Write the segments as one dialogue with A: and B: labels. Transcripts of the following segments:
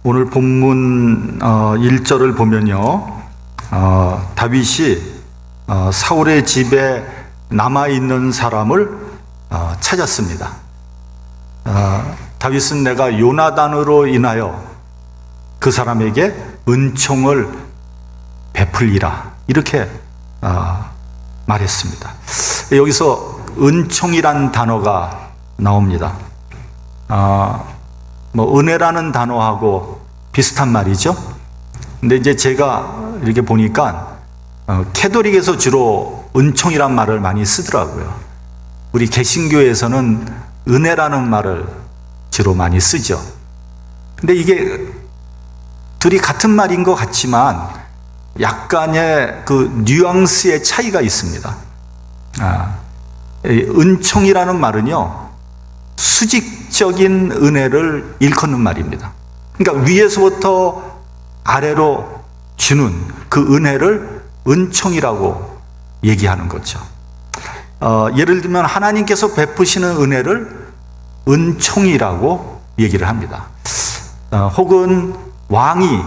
A: 오늘 본문 1절을 보면요, 다윗이 사울의 집에 남아있는 사람을 찾았습니다. 다윗은 내가 요나단으로 인하여 그 사람에게 은총을 베풀리라, 이렇게 말했습니다. 여기서 은총이란 단어가 나옵니다. 은혜라는 단어하고 비슷한 말이죠. 근데 이제 제가 이렇게 보니까 캐톨릭에서 주로 은총이란 말을 많이 쓰더라고요. 우리 개신교에서는 은혜라는 말을 주로 많이 쓰죠. 근데 이게 둘이 같은 말인 것 같지만 약간의 그 뉘앙스의 차이가 있습니다. 은총이라는 말은요, 수직적인 은혜를 일컫는 말입니다. 그러니까 위에서부터 아래로 주는 그 은혜를 은총이라고 얘기하는 거죠. 예를 들면 하나님께서 베푸시는 은혜를 은총이라고 얘기를 합니다. 혹은 왕이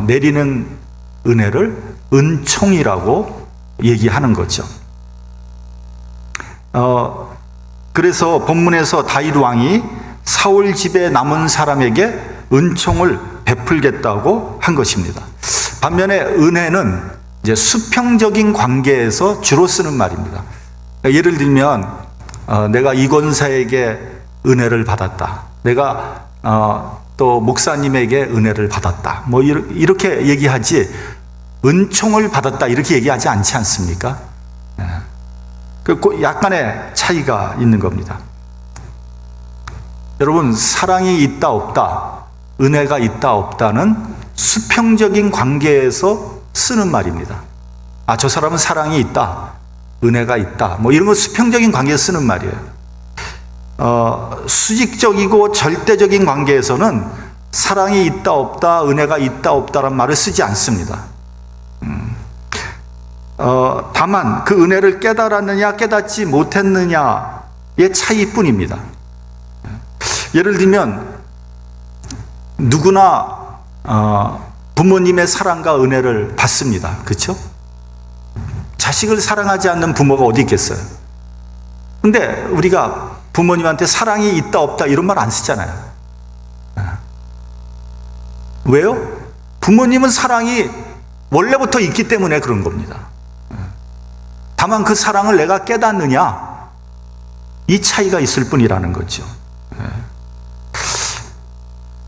A: 내리는 은혜를 은총이라고 얘기하는 거죠. 그래서 본문에서 다윗 왕이 사울 집에 남은 사람에게 은총을 베풀겠다고 한 것입니다. 반면에 은혜는 이제 수평적인 관계에서 주로 쓰는 말입니다. 예를 들면 내가 이 권사에게 은혜를 받았다, 내가 또 목사님에게 은혜를 받았다, 뭐 이렇게 얘기하지 은총을 받았다 이렇게 얘기하지 않지 않습니까? 약간의 차이가 있는 겁니다. 여러분, 사랑이 있다 없다, 은혜가 있다 없다는 수평적인 관계에서 쓰는 말입니다. 저 사람은 사랑이 있다, 은혜가 있다, 뭐 이런 거 수평적인 관계에서 쓰는 말이에요. 수직적이고 절대적인 관계에서는 사랑이 있다 없다, 은혜가 있다 없다란 말을 쓰지 않습니다. 다만 그 은혜를 깨달았느냐 깨닫지 못했느냐의 차이뿐입니다. 예를 들면 누구나 부모님의 사랑과 은혜를 받습니다. 그렇죠? 자식을 사랑하지 않는 부모가 어디 있겠어요? 근데 우리가 부모님한테 사랑이 있다 없다 이런 말 안 쓰잖아요. 왜요? 부모님은 사랑이 원래부터 있기 때문에 그런 겁니다. 다만 그 사랑을 내가 깨닫느냐, 이 차이가 있을 뿐이라는 거죠.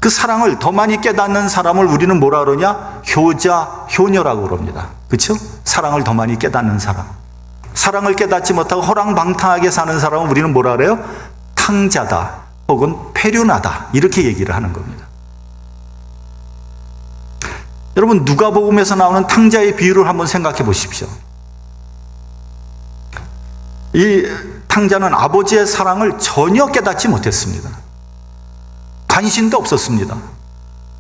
A: 그 사랑을 더 많이 깨닫는 사람을 우리는 뭐라 그러냐? 효자, 효녀라고 그럽니다. 그렇죠? 사랑을 더 많이 깨닫는 사람. 사랑을 깨닫지 못하고 허랑방탕하게 사는 사람은 우리는 뭐라 그래요? 탕자다 혹은 폐륜하다, 이렇게 얘기를 하는 겁니다. 여러분, 누가복음에서 나오는 탕자의 비유를 한번 생각해 보십시오. 이 탕자는 아버지의 사랑을 전혀 깨닫지 못했습니다. 관심도 없었습니다.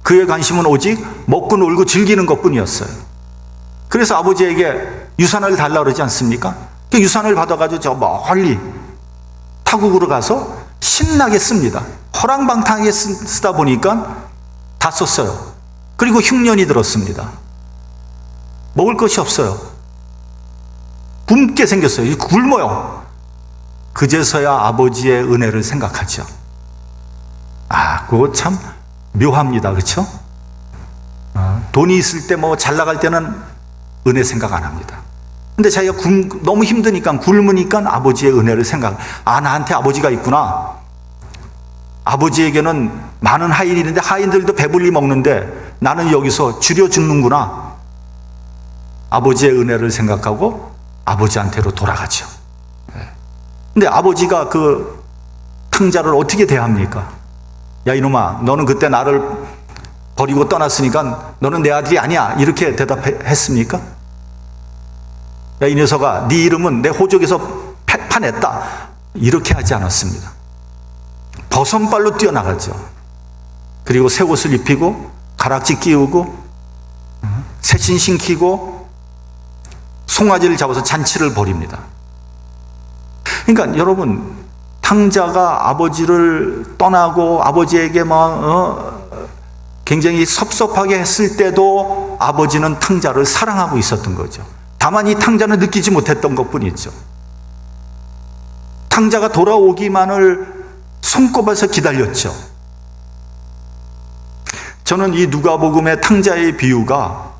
A: 그의 관심은 오직 먹고 놀고 즐기는 것뿐이었어요. 그래서 아버지에게 유산을 달라고 그러지 않습니까? 그 유산을 받아가지고 저 멀리 타국으로 가서 신나게 씁니다. 허랑방탕하게 쓰다 보니까 다 썼어요. 그리고 흉년이 들었습니다. 먹을 것이 없어요. 굶게 생겼어요. 굶어요. 그제서야 아버지의 은혜를 생각하죠. 그거 참 묘합니다. 그렇죠? 돈이 있을 때 뭐 잘 나갈 때는 은혜 생각 안 합니다. 근데 자기가 너무 힘드니까, 굶으니까 아버지의 은혜를 생각. 나한테 아버지가 있구나. 아버지에게는 많은 하인이 있는데 하인들도 배불리 먹는데 나는 여기서 줄여 죽는구나. 아버지의 은혜를 생각하고 아버지한테로 돌아가죠. 근데 아버지가 그 탕자를 어떻게 대합니까? 야, 이놈아, 너는 그때 나를 버리고 떠났으니까 너는 내 아들이 아니야, 이렇게 대답했습니까? 야, 이 녀석아, 네 이름은 내 호적에서 파냈다, 이렇게 하지 않았습니다. 버선발로 뛰어나가죠. 그리고 새 옷을 입히고 가락지 끼우고 새신 신기고 송아지를 잡아서 잔치를 벌입니다. 그러니까 여러분, 탕자가 아버지를 떠나고 아버지에게 굉장히 섭섭하게 했을 때도 아버지는 탕자를 사랑하고 있었던 거죠. 다만 이 탕자는 느끼지 못했던 것뿐이죠. 탕자가 돌아오기만을 손꼽아서 기다렸죠. 저는 이 누가복음의 탕자의 비유가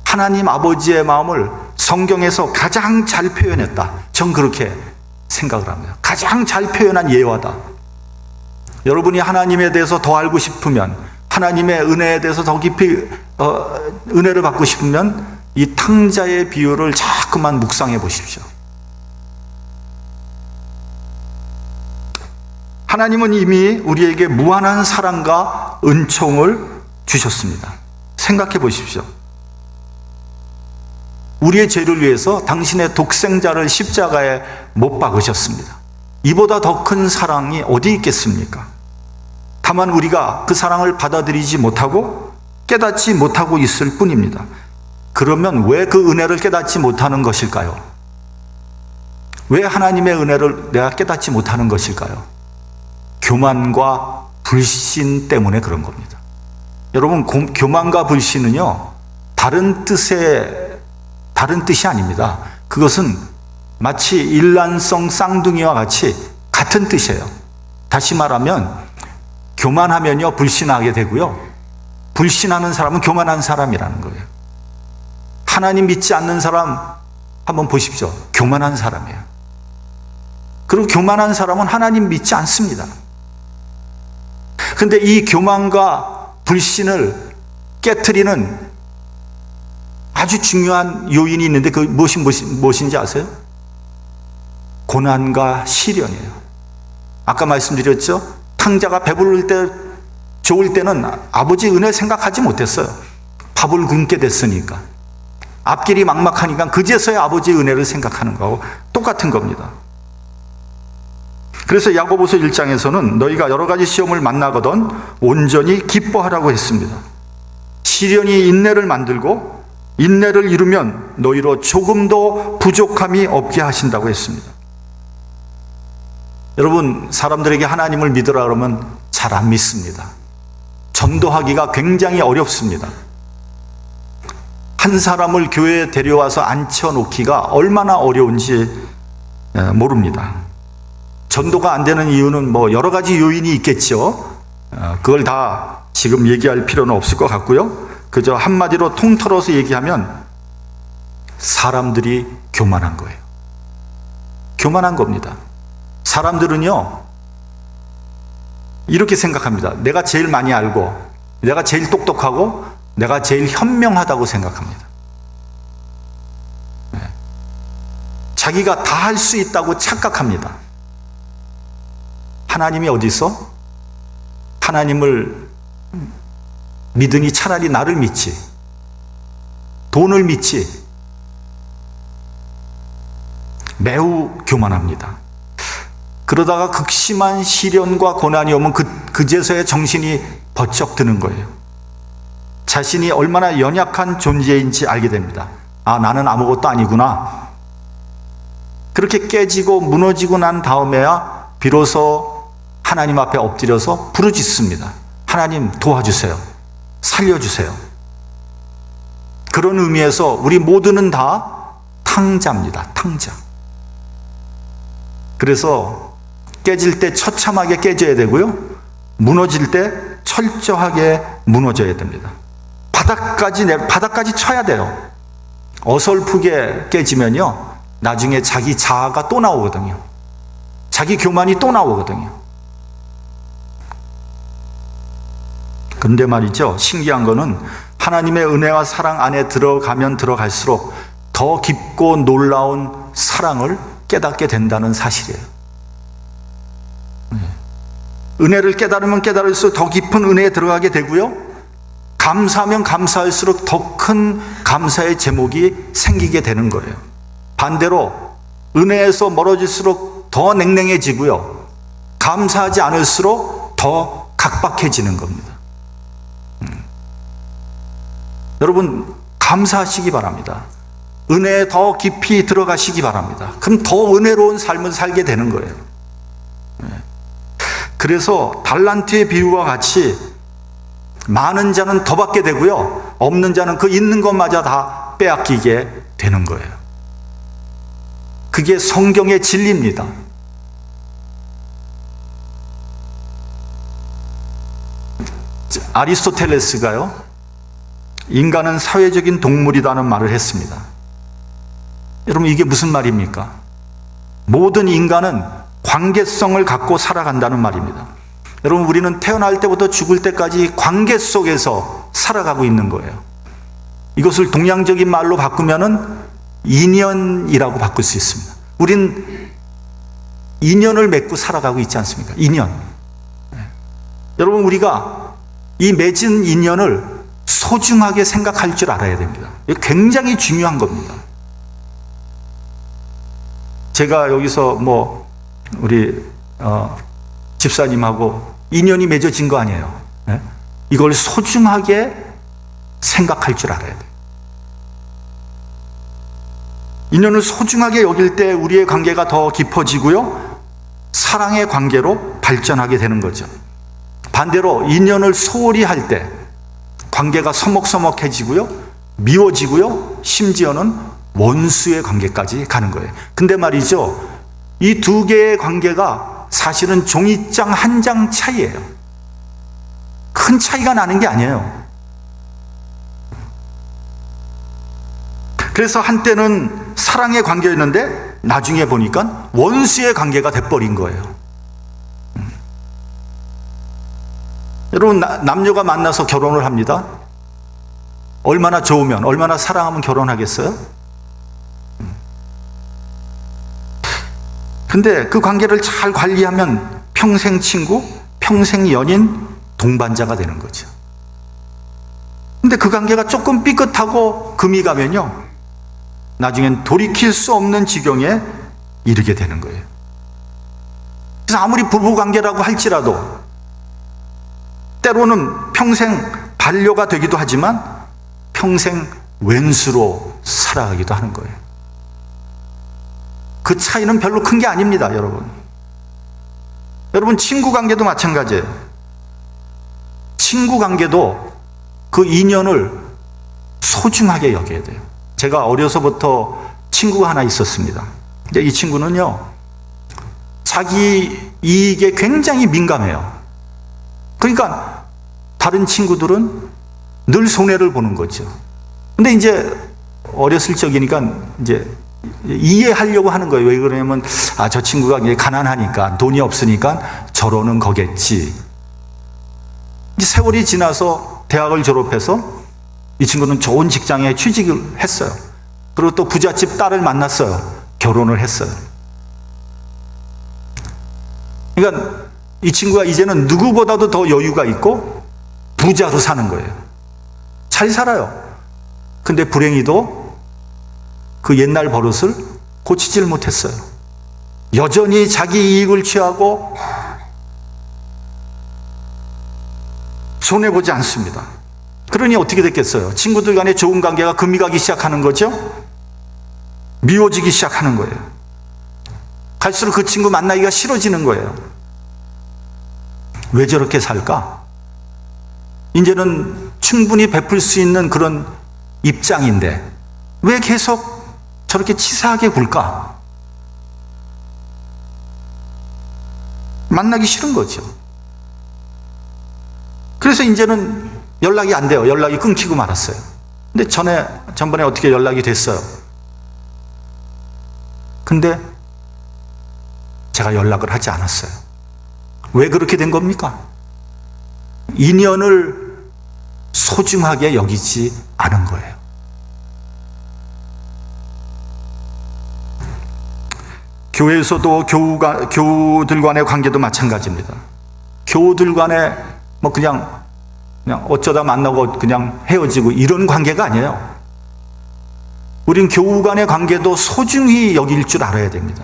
A: 하나님 아버지의 마음을 성경에서 가장 잘 표현했다. 전 그렇게 생각을 합니다. 가장 잘 표현한 예화다. 여러분이 하나님에 대해서 더 알고 싶으면, 하나님의 은혜에 대해서 더 깊이 은혜를 받고 싶으면 이 탕자의 비유를 자꾸만 묵상해 보십시오. 하나님은 이미 우리에게 무한한 사랑과 은총을 주셨습니다. 생각해 보십시오. 우리의 죄를 위해서 당신의 독생자를 십자가에 못 박으셨습니다. 이보다 더 큰 사랑이 어디 있겠습니까? 다만 우리가 그 사랑을 받아들이지 못하고 깨닫지 못하고 있을 뿐입니다. 그러면 왜 그 은혜를 깨닫지 못하는 것일까요? 왜 하나님의 은혜를 내가 깨닫지 못하는 것일까요? 교만과 불신 때문에 그런 겁니다. 여러분, 교만과 불신은요, 다른 뜻이 아닙니다. 그것은 마치 일란성 쌍둥이와 같이 같은 뜻이에요. 다시 말하면 교만하면요 불신하게 되고요, 불신하는 사람은 교만한 사람이라는 거예요. 하나님 믿지 않는 사람 한번 보십시오. 교만한 사람이에요. 그리고 교만한 사람은 하나님 믿지 않습니다. 근데 이 교만과 불신을 깨트리는 아주 중요한 요인이 있는데 그 무엇인지 아세요? 고난과 시련이에요. 아까 말씀드렸죠? 탕자가 배부를 때, 좋을 때는 아버지 은혜 생각하지 못했어요. 밥을 굶게 됐으니까. 앞길이 막막하니까 그제서야 아버지 은혜를 생각하는 거하고 똑같은 겁니다. 그래서 야고보서 1장에서는 너희가 여러 가지 시험을 만나거든 온전히 기뻐하라고 했습니다. 시련이 인내를 만들고 인내를 이루면 너희로 조금도 부족함이 없게 하신다고 했습니다. 여러분, 사람들에게 하나님을 믿으라 그러면 잘 안 믿습니다. 전도하기가 굉장히 어렵습니다. 한 사람을 교회에 데려와서 앉혀놓기가 얼마나 어려운지 모릅니다. 전도가 안 되는 이유는 여러 가지 요인이 있겠죠. 그걸 다 지금 얘기할 필요는 없을 것 같고요. 그저 한마디로 통틀어서 얘기하면 사람들이 교만한 거예요. 교만한 겁니다. 사람들은요 이렇게 생각합니다. 내가 제일 많이 알고, 내가 제일 똑똑하고, 내가 제일 현명하다고 생각합니다. 자기가 다 할 수 있다고 착각합니다. 하나님이 어디서? 하나님을 믿으니 차라리 나를 믿지, 돈을 믿지. 매우 교만합니다. 그러다가 극심한 시련과 고난이 오면 그제서야 정신이 번쩍 드는 거예요. 자신이 얼마나 연약한 존재인지 알게 됩니다. 아, 나는 아무것도 아니구나. 그렇게 깨지고 무너지고 난 다음에야 비로소 하나님 앞에 엎드려서 부르짖습니다. 하나님 도와주세요. 살려주세요. 그런 의미에서 우리 모두는 다 탕자입니다. 탕자. 그래서 깨질 때 처참하게 깨져야 되고요, 무너질 때 철저하게 무너져야 됩니다. 바닥까지 쳐야 돼요. 어설프게 깨지면요 나중에 자기 자아가 또 나오거든요. 자기 교만이 또 나오거든요. 근데 말이죠, 신기한 거는 하나님의 은혜와 사랑 안에 들어가면 들어갈수록 더 깊고 놀라운 사랑을 깨닫게 된다는 사실이에요. 은혜를 깨달으면 깨달을수록 더 깊은 은혜에 들어가게 되고요, 감사하면 감사할수록 더 큰 감사의 제목이 생기게 되는 거예요. 반대로 은혜에서 멀어질수록 더 냉랭해지고요, 감사하지 않을수록 더 각박해지는 겁니다. 여러분, 감사하시기 바랍니다. 은혜에 더 깊이 들어가시기 바랍니다. 그럼 더 은혜로운 삶을 살게 되는 거예요. 그래서 달란트의 비유와 같이 많은 자는 더 받게 되고요, 없는 자는 그 있는 것마저 다 빼앗기게 되는 거예요. 그게 성경의 진리입니다. 아리스토텔레스가요, 인간은 사회적인 동물이라는 말을 했습니다. 여러분, 이게 무슨 말입니까? 모든 인간은 관계성을 갖고 살아간다는 말입니다. 여러분, 우리는 태어날 때부터 죽을 때까지 관계 속에서 살아가고 있는 거예요. 이것을 동양적인 말로 바꾸면은 인연이라고 바꿀 수 있습니다. 우린 인연을 맺고 살아가고 있지 않습니까? 인연. 여러분, 우리가 이 맺은 인연을 소중하게 생각할 줄 알아야 됩니다. 이거 굉장히 중요한 겁니다. 제가 여기서 우리 집사님하고 인연이 맺어진 거 아니에요. 네? 이걸 소중하게 생각할 줄 알아야 돼요. 인연을 소중하게 여길 때 우리의 관계가 더 깊어지고요, 사랑의 관계로 발전하게 되는 거죠. 반대로 인연을 소홀히 할 때 관계가 서먹서먹해지고요, 미워지고요, 심지어는 원수의 관계까지 가는 거예요. 근데 말이죠, 이 두 개의 관계가 사실은 종이장 한 장 차이예요. 큰 차이가 나는 게 아니에요. 그래서 한때는 사랑의 관계였는데 나중에 보니까 원수의 관계가 돼버린 거예요. 여러분, 남녀가 만나서 결혼을 합니다. 얼마나 좋으면, 얼마나 사랑하면 결혼하겠어요? 근데 그 관계를 잘 관리하면 평생 친구, 평생 연인, 동반자가 되는 거죠. 근데 그 관계가 조금 삐끗하고 금이 가면요, 나중엔 돌이킬 수 없는 지경에 이르게 되는 거예요. 그래서 아무리 부부관계라고 할지라도 때로는 평생 반려가 되기도 하지만 평생 왼수로 살아가기도 하는 거예요. 그 차이는 별로 큰 게 아닙니다, 여러분. 여러분, 친구 관계도 마찬가지예요. 친구 관계도 그 인연을 소중하게 여겨야 돼요. 제가 어려서부터 친구가 하나 있었습니다. 근데 이 친구는요, 자기 이익에 굉장히 민감해요. 그러니까 다른 친구들은 늘 손해를 보는 거죠. 근데 이제 어렸을 적이니까 이제 이해하려고 하는 거예요. 왜 그러냐면, 저 친구가 이제 가난하니까, 돈이 없으니까 저러는 거겠지. 이제 세월이 지나서 대학을 졸업해서 이 친구는 좋은 직장에 취직을 했어요. 그리고 또 부잣집 딸을 만났어요. 결혼을 했어요. 그러니까 이 친구가 이제는 누구보다도 더 여유가 있고 부자로 사는 거예요. 잘 살아요. 근데 불행히도 그 옛날 버릇을 고치질 못했어요. 여전히 자기 이익을 취하고 손해보지 않습니다. 그러니 어떻게 됐겠어요? 친구들 간의 좋은 관계가 금이 가기 시작하는 거죠? 미워지기 시작하는 거예요. 갈수록 그 친구 만나기가 싫어지는 거예요. 왜 저렇게 살까? 이제는 충분히 베풀 수 있는 그런 입장인데 왜 계속 저렇게 치사하게 굴까? 만나기 싫은 거죠. 그래서 이제는 연락이 안 돼요. 연락이 끊기고 말았어요. 근데 전번에 어떻게 연락이 됐어요. 근데 제가 연락을 하지 않았어요. 왜 그렇게 된 겁니까? 인연을 소중하게 여기지 않은 거예요. 교회에서도 교우들 간의 관계도 마찬가지입니다. 교우들 간에 그냥 어쩌다 만나고 그냥 헤어지고 이런 관계가 아니에요. 우린 교우 간의 관계도 소중히 여길 줄 알아야 됩니다.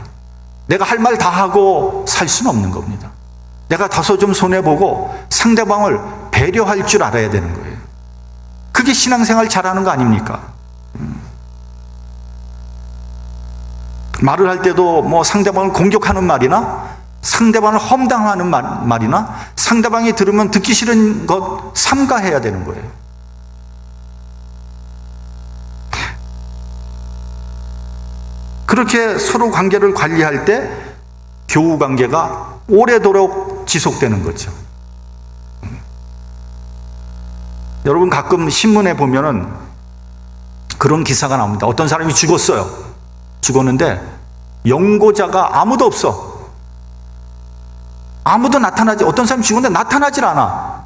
A: 내가 할 말 다 하고 살 수는 없는 겁니다. 내가 다소 좀 손해보고 상대방을 배려할 줄 알아야 되는 거예요. 그게 신앙생활 잘하는 거 아닙니까? 말을 할 때도 상대방을 공격하는 말이나 상대방을 험담하는 말이나 상대방이 들으면 듣기 싫은 것 삼가해야 되는 거예요. 그렇게 서로 관계를 관리할 때 교우 관계가 오래도록 지속되는 거죠. 여러분 가끔 신문에 보면은 그런 기사가 나옵니다. 어떤 사람이 죽었어요. 죽었는데 연고자가 아무도 없어. 아무도 나타나지, 어떤 사람이 죽었는데 나타나질 않아.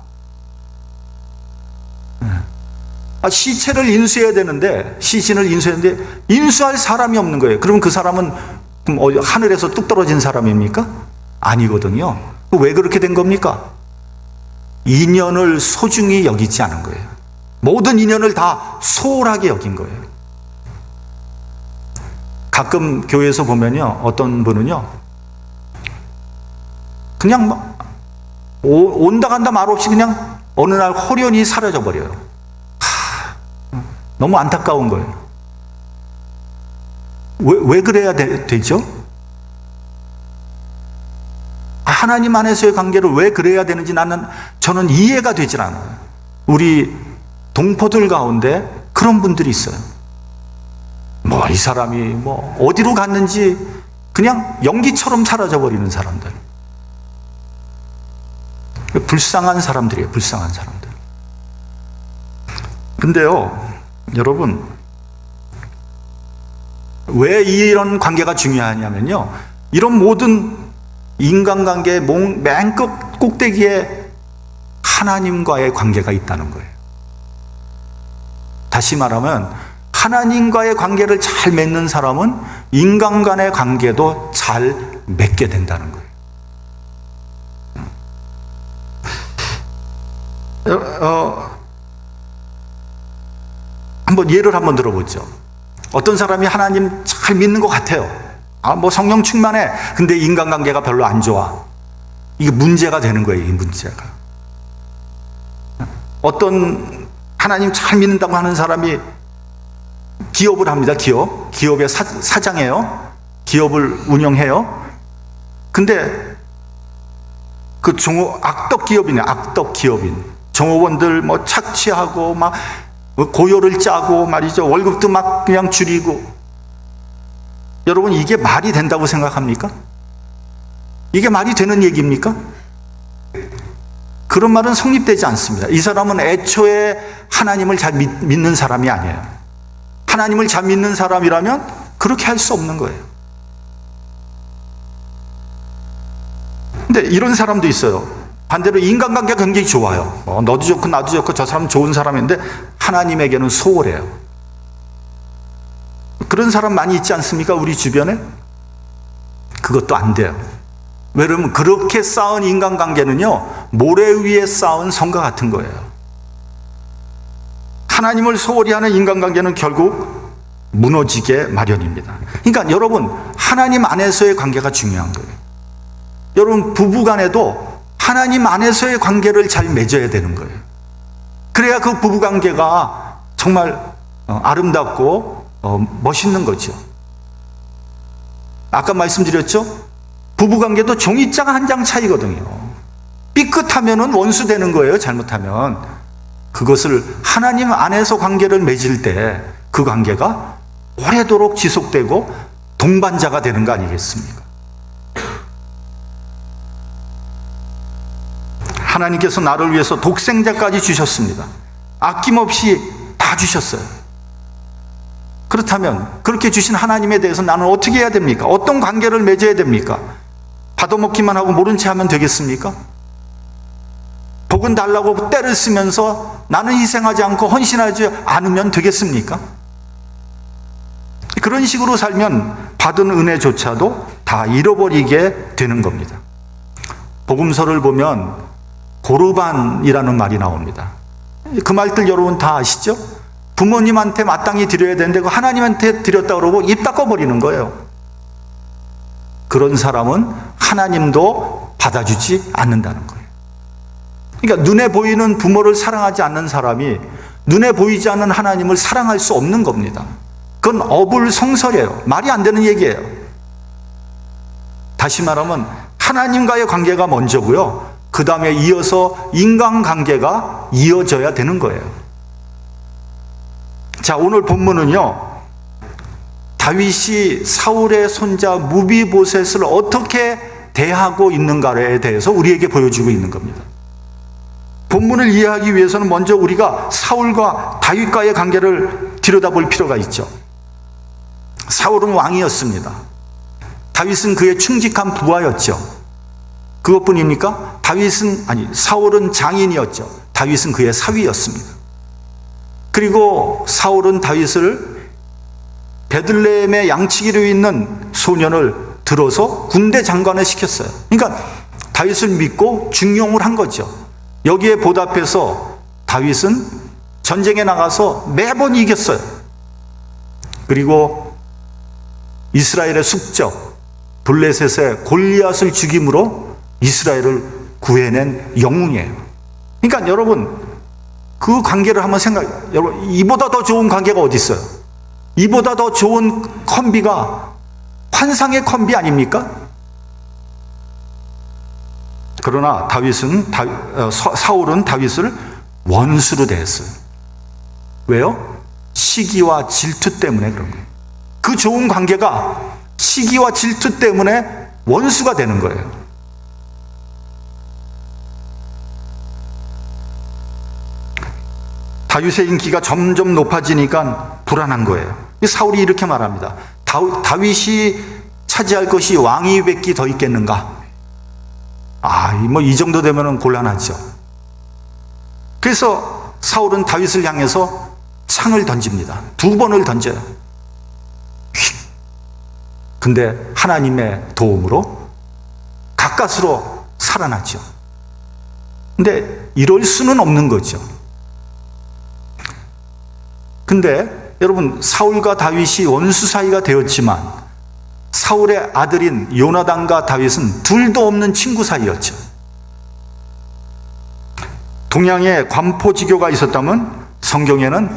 A: 시체를 인수해야 되는데, 시신을 인수해야 되는데 인수할 사람이 없는 거예요. 그러면 그 사람은 하늘에서 뚝 떨어진 사람입니까? 아니거든요. 왜 그렇게 된 겁니까? 인연을 소중히 여기지 않은 거예요. 모든 인연을 다 소홀하게 여긴 거예요. 가끔 교회에서 보면요, 어떤 분은요, 그냥 막 온다 간다 말 없이 그냥 어느 날 홀연히 사라져 버려요. 너무 안타까운 거예요. 왜 그래야 되죠? 하나님 안에서의 관계를 왜 그래야 되는지 저는 이해가 되질 않아요. 우리 동포들 가운데 그런 분들이 있어요. 이 사람이 어디로 갔는지 그냥 연기처럼 사라져 버리는 사람들. 불쌍한 사람들이에요. 불쌍한 사람들. 근데요, 여러분, 왜 이런 관계가 중요하냐면요, 이런 모든 인간관계의 맨 꼭대기에 하나님과의 관계가 있다는 거예요. 다시 말하면 하나님과의 관계를 잘 맺는 사람은 인간 간의 관계도 잘 맺게 된다는 거예요. 예를 한번 들어보죠. 어떤 사람이 하나님 잘 믿는 것 같아요. 성령 충만해. 근데 인간관계가 별로 안 좋아. 이게 문제가 되는 거예요, 이 문제가. 어떤 하나님 잘 믿는다고 하는 사람이 기업을 합니다, 기업의 사장이에요. 기업을 운영해요. 근데 그 악덕 기업이네, 악덕 기업인. 종업원들 착취하고 고요를 짜고 말이죠. 월급도 그냥 줄이고. 여러분, 이게 말이 된다고 생각합니까? 이게 말이 되는 얘기입니까? 그런 말은 성립되지 않습니다. 이 사람은 애초에 하나님을 잘 믿는 사람이 아니에요. 하나님을 잘 믿는 사람이라면 그렇게 할 수 없는 거예요. 근데 이런 사람도 있어요. 반대로 인간관계가 굉장히 좋아요. 너도 좋고 나도 좋고 저 사람은 좋은 사람인데 하나님에게는 소홀해요. 그런 사람 많이 있지 않습니까? 우리 주변에? 그것도 안 돼요. 왜냐면 그렇게 쌓은 인간관계는요, 모래 위에 쌓은 성과 같은 거예요. 하나님을 소홀히 하는 인간관계는 결국 무너지게 마련입니다. 그러니까 여러분, 하나님 안에서의 관계가 중요한 거예요. 여러분, 부부간에도 하나님 안에서의 관계를 잘 맺어야 되는 거예요. 그래야 그 부부관계가 정말 아름답고 멋있는 거죠. 아까 말씀드렸죠? 부부관계도 종이장 한 장 차이거든요. 삐끗하면 원수 되는 거예요, 잘못하면. 그것을 하나님 안에서 관계를 맺을 때 그 관계가 오래도록 지속되고 동반자가 되는 거 아니겠습니까? 하나님께서 나를 위해서 독생자까지 주셨습니다. 아낌없이 다 주셨어요. 그렇다면 그렇게 주신 하나님에 대해서 나는 어떻게 해야 됩니까? 어떤 관계를 맺어야 됩니까? 받아먹기만 하고 모른 채 하면 되겠습니까? 복은 달라고 떼를 쓰면서 나는 희생하지 않고 헌신하지 않으면 되겠습니까? 그런 식으로 살면 받은 은혜조차도 다 잃어버리게 되는 겁니다. 복음서를 보면 고르반이라는 말이 나옵니다. 그 말들 여러분 다 아시죠? 부모님한테 마땅히 드려야 되는데 그 하나님한테 드렸다 그러고 입 닦아버리는 거예요. 그런 사람은 하나님도 받아주지 않는다는 거예요. 그러니까 눈에 보이는 부모를 사랑하지 않는 사람이 눈에 보이지 않는 하나님을 사랑할 수 없는 겁니다. 그건 어불성설이에요. 말이 안 되는 얘기예요. 다시 말하면 하나님과의 관계가 먼저고요. 그 다음에 이어서 인간관계가 이어져야 되는 거예요. 자, 오늘 본문은요, 다윗이 사울의 손자 무비보셋을 어떻게 대하고 있는가에 대해서 우리에게 보여주고 있는 겁니다. 본문을 이해하기 위해서는 먼저 우리가 사울과 다윗과의 관계를 들여다볼 필요가 있죠. 사울은 왕이었습니다. 다윗은 그의 충직한 부하였죠. 그것뿐입니까? 사울은 장인이었죠. 다윗은 그의 사위였습니다. 그리고 사울은 다윗을 베들레헴에 양치기로 있는 소년을 들어서 군대 장관을 시켰어요. 그러니까 다윗을 믿고 중용을 한 거죠. 여기에 보답해서 다윗은 전쟁에 나가서 매번 이겼어요. 그리고 이스라엘의 숙적 블레셋의 골리앗을 죽임으로 이스라엘을 구해낸 영웅이에요. 그러니까 여러분, 그 관계를 한번 여러분, 이보다 더 좋은 관계가 어디 있어요? 이보다 더 좋은 콤비가 환상의 콤비 아닙니까? 그러나 사울은 다윗을 원수로 대했어요. 왜요? 시기와 질투 때문에 그런 거예요. 그 좋은 관계가 시기와 질투 때문에 원수가 되는 거예요. 다윗의 인기가 점점 높아지니까 불안한 거예요. 사울이 이렇게 말합니다. 다윗이 차지할 것이 왕위 뵙기 더 있겠는가? 이 정도 되면 곤란하죠. 그래서 사울은 다윗을 향해서 창을 던집니다. 2번을 던져요. 근데 하나님의 도움으로 가까스로 살아나죠. 근데 이럴 수는 없는 거죠. 근데 여러분, 사울과 다윗이 원수 사이가 되었지만 사울의 아들인 요나단과 다윗은 둘도 없는 친구 사이였죠. 동양에 관포지교가 있었다면 성경에는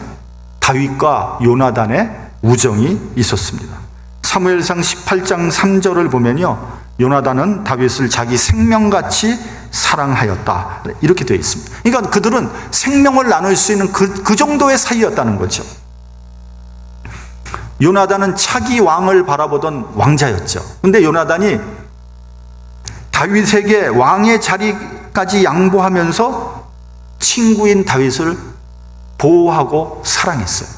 A: 다윗과 요나단의 우정이 있었습니다. 사무엘상 18장 3절을 보면요, 요나단은 다윗을 자기 생명같이 사랑하였다, 이렇게 되어 있습니다. 그러니까 그들은 생명을 나눌 수 있는 그 정도의 사이였다는 거죠. 요나단은 차기 왕을 바라보던 왕자였죠. 근데 요나단이 다윗에게 왕의 자리까지 양보하면서 친구인 다윗을 보호하고 사랑했어요.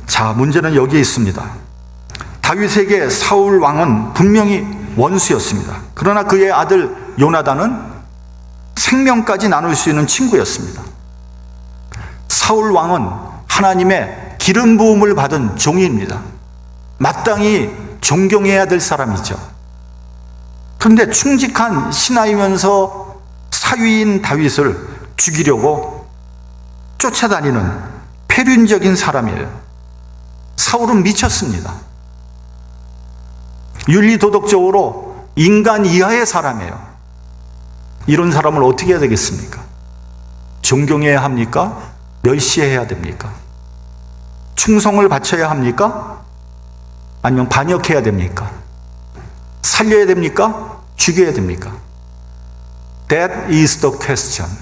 A: 자, 문제는 여기에 있습니다. 다윗에게 사울 왕은 분명히 원수였습니다. 그러나 그의 아들 요나단은 생명까지 나눌 수 있는 친구였습니다. 사울 왕은 하나님의 기름 부음을 받은 종입니다. 마땅히 존경해야 될 사람이죠. 그런데 충직한 신하이면서 사위인 다윗을 죽이려고 쫓아다니는 폐륜적인 사람이에요. 사울은 미쳤습니다. 윤리도덕적으로 인간 이하의 사람이에요. 이런 사람을 어떻게 해야 되겠습니까? 존경해야 합니까? 멸시해야 됩니까? 충성을 바쳐야 합니까? 아니면 반역해야 됩니까? 살려야 됩니까? 죽여야 됩니까? That is the question.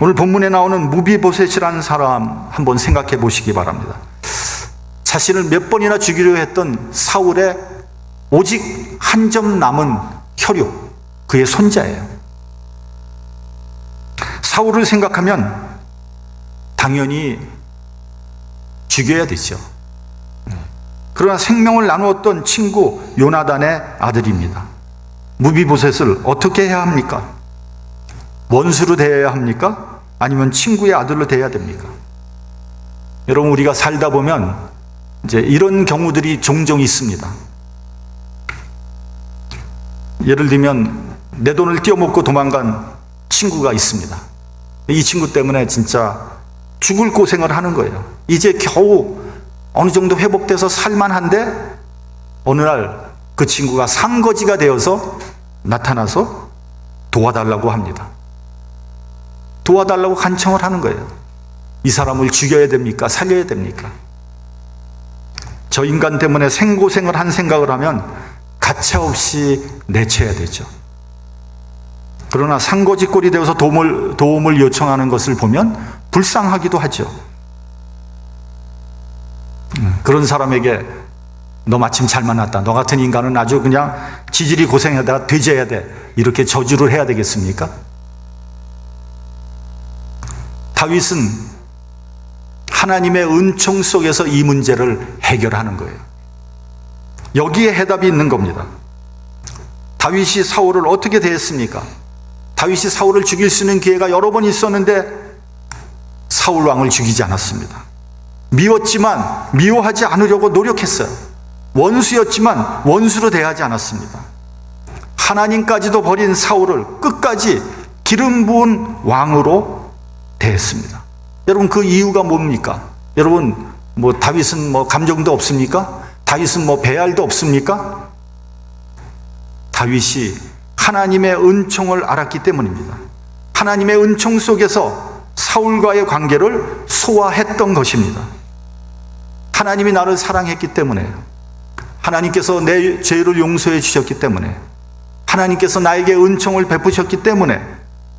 A: 오늘 본문에 나오는 무비보셋이라는 사람 한번 생각해 보시기 바랍니다. 자신을 몇 번이나 죽이려 했던 사울의 오직 한 점 남은 혈육, 그의 손자예요. 사울을 생각하면 당연히 죽여야 되죠. 그러나 생명을 나누었던 친구 요나단의 아들입니다. 무비보셋을 어떻게 해야 합니까? 원수로 대해야 합니까? 아니면 친구의 아들로 대해야 됩니까? 여러분, 우리가 살다 보면 이제 이런 경우들이 종종 있습니다. 예를 들면 내 돈을 떼어먹고 도망간 친구가 있습니다. 이 친구 때문에 진짜 죽을 고생을 하는 거예요. 이제 겨우 어느 정도 회복돼서 살만한데 어느 날 그 친구가 상거지가 되어서 나타나서 도와달라고 합니다. 도와달라고 간청을 하는 거예요. 이 사람을 죽여야 됩니까? 살려야 됩니까? 저 인간 때문에 생고생을 한 생각을 하면 가차없이 내쳐야 되죠. 그러나 상거지꼴이 되어서 도움을 요청하는 것을 보면 불쌍하기도 하죠. 그런 사람에게 너 마침 잘 만났다. 너 같은 인간은 아주 그냥 지질이 고생하다가 돼져야 돼. 이렇게 저주를 해야 되겠습니까? 다윗은 하나님의 은총 속에서 이 문제를 해결하는 거예요. 여기에 해답이 있는 겁니다. 다윗이 사울을 어떻게 대했습니까? 다윗이 사울을 죽일 수 있는 기회가 여러 번 있었는데 사울 왕을 죽이지 않았습니다. 미웠지만 미워하지 않으려고 노력했어요. 원수였지만 원수로 대하지 않았습니다. 하나님까지도 버린 사울을 끝까지 기름 부은 왕으로 대했습니다. 여러분, 그 이유가 뭡니까? 여러분, 다윗은 감정도 없습니까? 다윗은 배알도 없습니까? 다윗이 하나님의 은총을 알았기 때문입니다. 하나님의 은총 속에서 사울과의 관계를 소화했던 것입니다. 하나님이 나를 사랑했기 때문에, 하나님께서 내 죄를 용서해 주셨기 때문에, 하나님께서 나에게 은총을 베푸셨기 때문에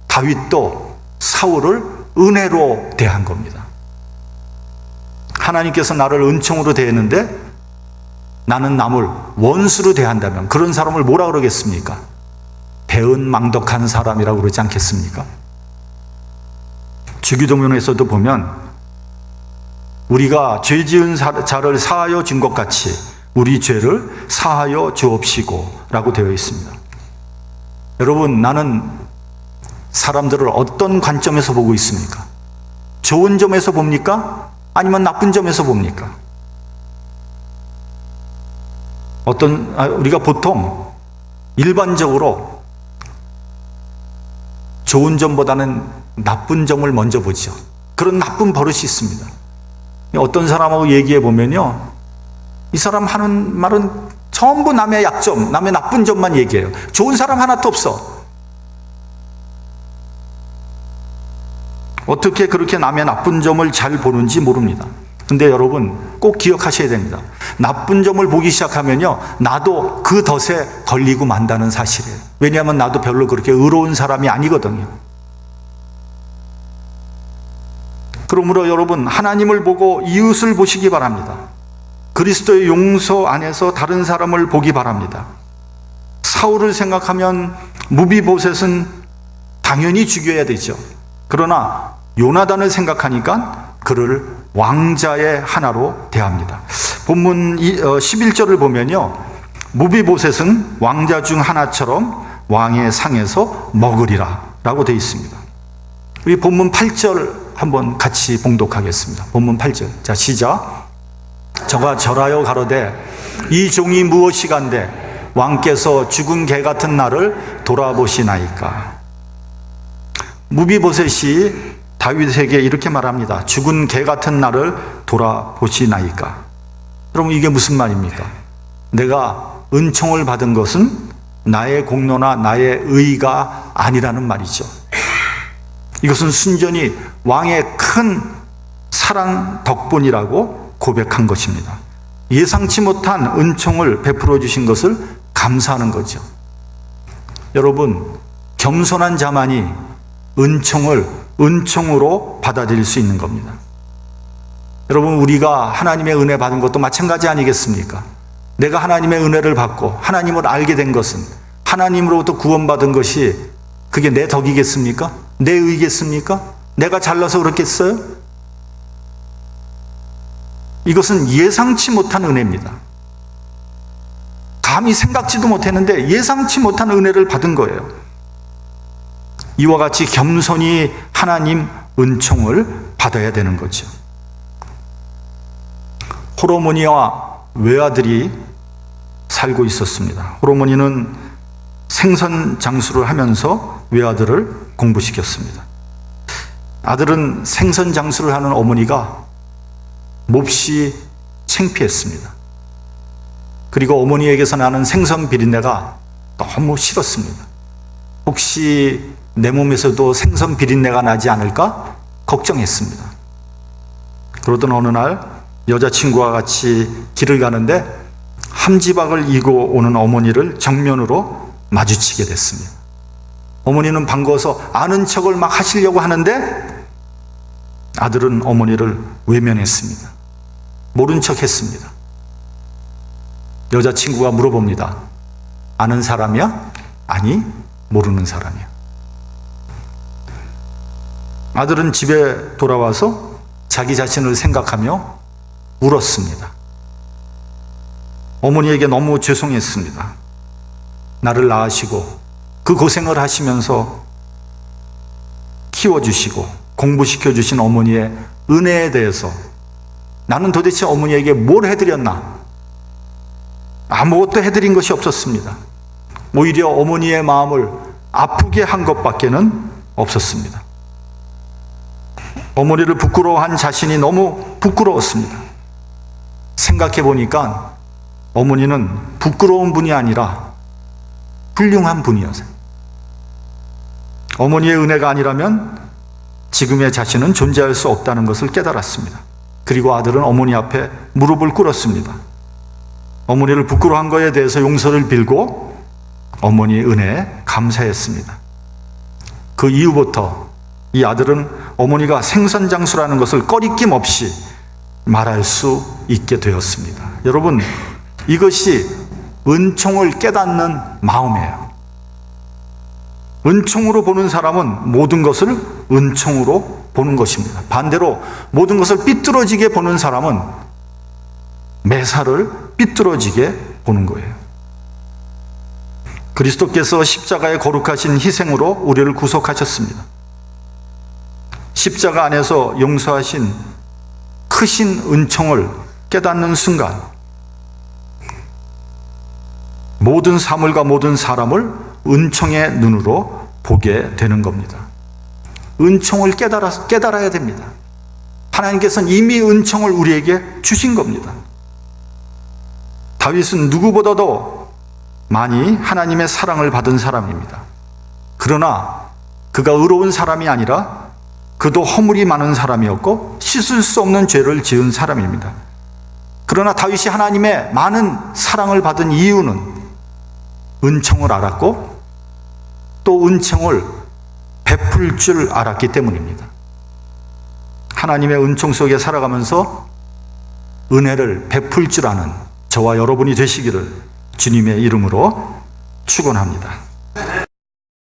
A: 다윗도 사울을 은혜로 대한 겁니다. 하나님께서 나를 은총으로 대했는데 나는 남을 원수로 대한다면 그런 사람을 뭐라 그러겠습니까? 배은망덕한 사람이라고 그러지 않겠습니까? 주기도문에서도 보면 우리가 죄 지은 자를 사하여 준 것 같이 우리 죄를 사하여 주옵시고 라고 되어 있습니다. 여러분, 나는 사람들을 어떤 관점에서 보고 있습니까? 좋은 점에서 봅니까? 아니면 나쁜 점에서 봅니까? 우리가 보통 일반적으로 좋은 점보다는 나쁜 점을 먼저 보죠. 그런 나쁜 버릇이 있습니다. 어떤 사람하고 얘기해 보면요, 이 사람 하는 말은 전부 남의 약점, 남의 나쁜 점만 얘기해요. 좋은 사람 하나도 없어. 어떻게 그렇게 남의 나쁜 점을 잘 보는지 모릅니다. 근데 여러분, 꼭 기억하셔야 됩니다. 나쁜 점을 보기 시작하면요, 나도 그 덫에 걸리고 만다는 사실이에요. 왜냐하면 나도 별로 그렇게 의로운 사람이 아니거든요. 그러므로 여러분, 하나님을 보고 이웃을 보시기 바랍니다. 그리스도의 용서 안에서 다른 사람을 보기 바랍니다. 사울을 생각하면 무비보셋은 당연히 죽여야 되죠. 그러나 요나단을 생각하니까 그를 왕자의 하나로 대합니다. 본문 11절을 보면요, 무비보셋은 왕자 중 하나처럼 왕의 상에서 먹으리라 라고 되어 있습니다. 우리 본문 8절 한번 같이 봉독하겠습니다. 본문 8절. 자, 시작. 저가 절하여 가로되 이 종이 무엇이간데 왕께서 죽은 개 같은 나를 돌아보시나이까. 무비보셋이 다윗에게 이렇게 말합니다. 죽은 개 같은 나를 돌아보시나이까. 여러분, 이게 무슨 말입니까? 내가 은총을 받은 것은 나의 공로나 나의 의가 아니라는 말이죠. 이것은 순전히 왕의 큰 사랑 덕분이라고 고백한 것입니다. 예상치 못한 은총을 베풀어 주신 것을 감사하는 거죠. 여러분, 겸손한 자만이 은총을 은총으로 받아들일 수 있는 겁니다. 여러분, 우리가 하나님의 은혜 받은 것도 마찬가지 아니겠습니까? 내가 하나님의 은혜를 받고 하나님을 알게 된 것은, 하나님으로부터 구원받은 것이 그게 내 덕이겠습니까? 내 의겠습니까? 내가 잘나서 그렇겠어요? 이것은 예상치 못한 은혜입니다. 감히 생각지도 못했는데 예상치 못한 은혜를 받은 거예요. 이와 같이 겸손히 하나님 은총을 받아야 되는 거죠. 호르몬이와 외아들이 살고 있었습니다. 호르몬이는 생선 장수를 하면서 외아들을 공부시켰습니다. 아들은 생선 장수를 하는 어머니가 몹시 창피했습니다. 그리고 어머니에게서 나는 생선 비린내가 너무 싫었습니다. 혹시 내 몸에서도 생선 비린내가 나지 않을까 걱정했습니다. 그러던 어느 날 여자친구와 같이 길을 가는데 함지박을 이고 오는 어머니를 정면으로 마주치게 됐습니다. 어머니는 반가워서 아는 척을 막 하시려고 하는데 아들은 어머니를 외면했습니다. 모른 척 했습니다. 여자친구가 물어봅니다. 아는 사람이야? 아니, 모르는 사람이야. 아들은 집에 돌아와서 자기 자신을 생각하며 울었습니다. 어머니에게 너무 죄송했습니다. 나를 낳으시고 그 고생을 하시면서 키워주시고 공부시켜주신 어머니의 은혜에 대해서 나는 도대체 어머니에게 뭘 해드렸나? 아무것도 해드린 것이 없었습니다. 오히려 어머니의 마음을 아프게 한 것밖에는 없었습니다. 어머니를 부끄러워한 자신이 너무 부끄러웠습니다. 생각해 보니까 어머니는 부끄러운 분이 아니라 훌륭한 분이었어요. 어머니의 은혜가 아니라면 지금의 자신은 존재할 수 없다는 것을 깨달았습니다. 그리고 아들은 어머니 앞에 무릎을 꿇었습니다. 어머니를 부끄러워한 것에 대해서 용서를 빌고 어머니의 은혜에 감사했습니다. 그 이후부터 이 아들은 어머니가 생선장수라는 것을 꺼리낌 없이 말할 수 있게 되었습니다. 여러분, 이것이 은총을 깨닫는 마음이에요. 은총으로 보는 사람은 모든 것을 은총으로 보는 것입니다. 반대로 모든 것을 삐뚤어지게 보는 사람은 매사를 삐뚤어지게 보는 거예요. 그리스도께서 십자가의 거룩하신 희생으로 우리를 구속하셨습니다. 십자가 안에서 용서하신 크신 은총을 깨닫는 순간 모든 사물과 모든 사람을 은총의 눈으로 보게 되는 겁니다. 은총을 깨달아야 됩니다. 하나님께서는 이미 은총을 우리에게 주신 겁니다. 다윗은 누구보다도 많이 하나님의 사랑을 받은 사람입니다. 그러나 그가 의로운 사람이 아니라 그도 허물이 많은 사람이었고 씻을 수 없는 죄를 지은 사람입니다. 그러나 다윗이 하나님의 많은 사랑을 받은 이유는 은총을 알았고 또 은총을 베풀 줄 알았기 때문입니다. 하나님의 은총 속에 살아가면서 은혜를 베풀 줄 아는 저와 여러분이 되시기를 주님의 이름으로 축원합니다.